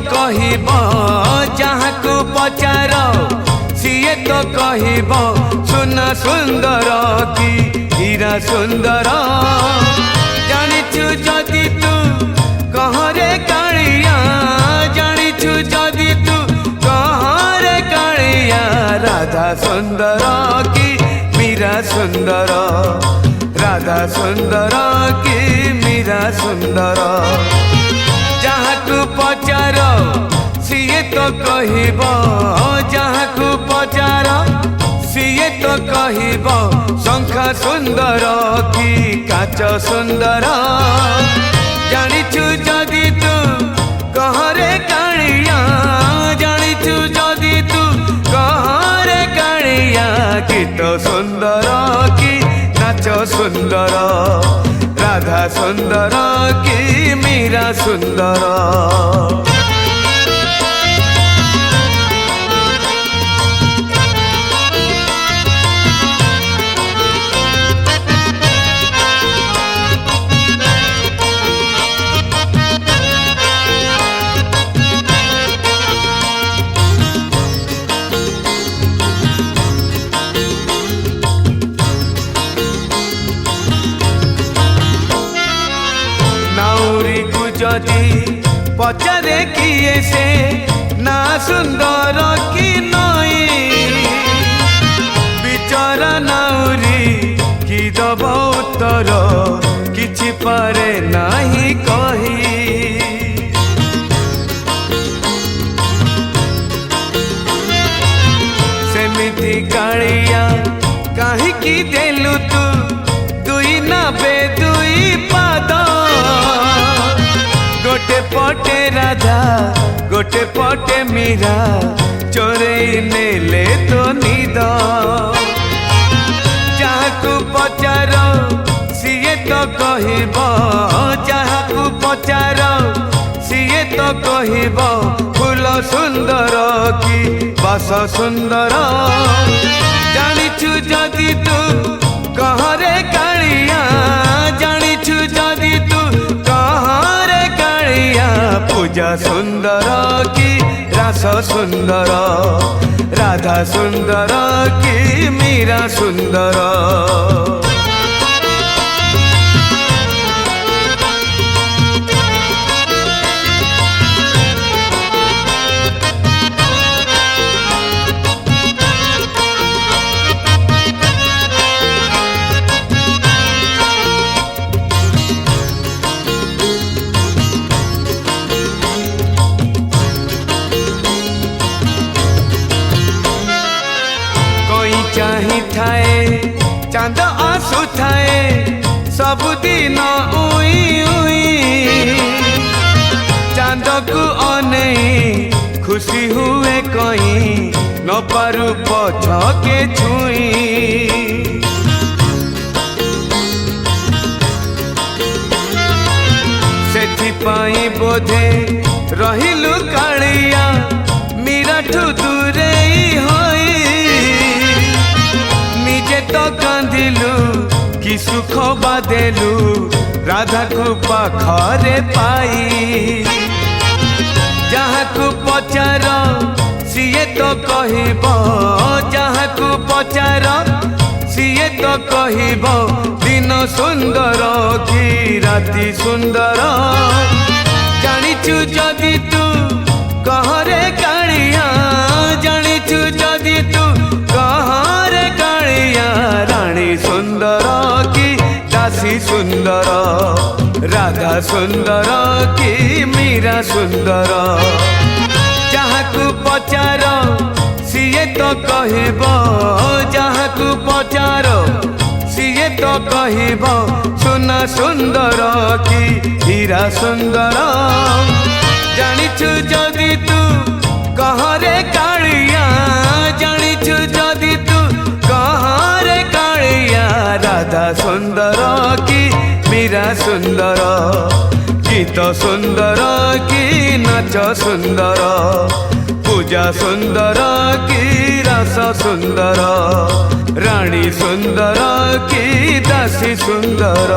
कहब जहाँ को पचार सीए तो कहब सुना सुंदर कि हीरा सुंदर। जानिछु जदि तू कहरे कालिया जानिछु जदि तू कहरे कालिया राधा सुंदर कि मीरा सुंदर राधा सुंदर कि मीरा सुंदर। जहाँ को पचार सीए तो कहब जहाँ को पचार सीए तो कहब शंखा सुंदर कि काच सुंदर। जानिछु जदि तू कहरे कालिया जानिछु जदि तू कहरे कालिया गीत सुंदर कि नाच सुंदर राधा सुंदर कि मीरा सुंदर। नाउरी को जदि पचारे किए से ना सुंदर कि नई बिचारा नाउरी कि दब उत्तर किछि पारे नाही कही। सेमिति कालिया काहिकी देलु तू दुई नाबे दुई पाद गोटे पटे राधा गोटे पटे मीरा चोरई नेले तो निद। जहाँ को पचार सीए तो कहब जहाँ को पचार सीए तो कहब फूल सुंदर कि बास सुंदर। जानिछु जदि तू कहरे कालिया जानिछु जदि तू कहरे कालिया पूजा सुंदर कि रास सुंदर राधा सुंदर कि मीरा सुंदर। चाही थाए चांद आसु थाए सबुदिन उई उई चांद को अनेई खुशी हुए कहीं न पारु पछके छुई। सेथिपाई बोधे रहिलु कालिया मीराठू दूरेई होई निजे तो कांदिलु कि सुख बादेलु राधा को पाखरे पाई। जहाँ को पचार सीए तो कहब जहाँ को पचार सीए तो कहब दिन सुंदर कि राति सुंदर। जानिछु जदि तू कहरे कालिया जानिछु जदि तू कहरे कालिया रानी सुंदर कि दासी सुंदर राधा सुंदर कि मीरा सुंदर। जहाँ को पचार सीए तो कहब जहाँ को पचार सीए तो कहब सुना सुंदर कि हीरा सुंदर। जानिछु जदि तू कहरे कालिया जानिछु जदि तू कहरे कालिया राधा सुंदर कि मीरा सुंदर। गीत सुंदर कि नाच सुंदर पूजा सुंदर कि रस सुंदर रानी सुंदर कि दासी सुंदर।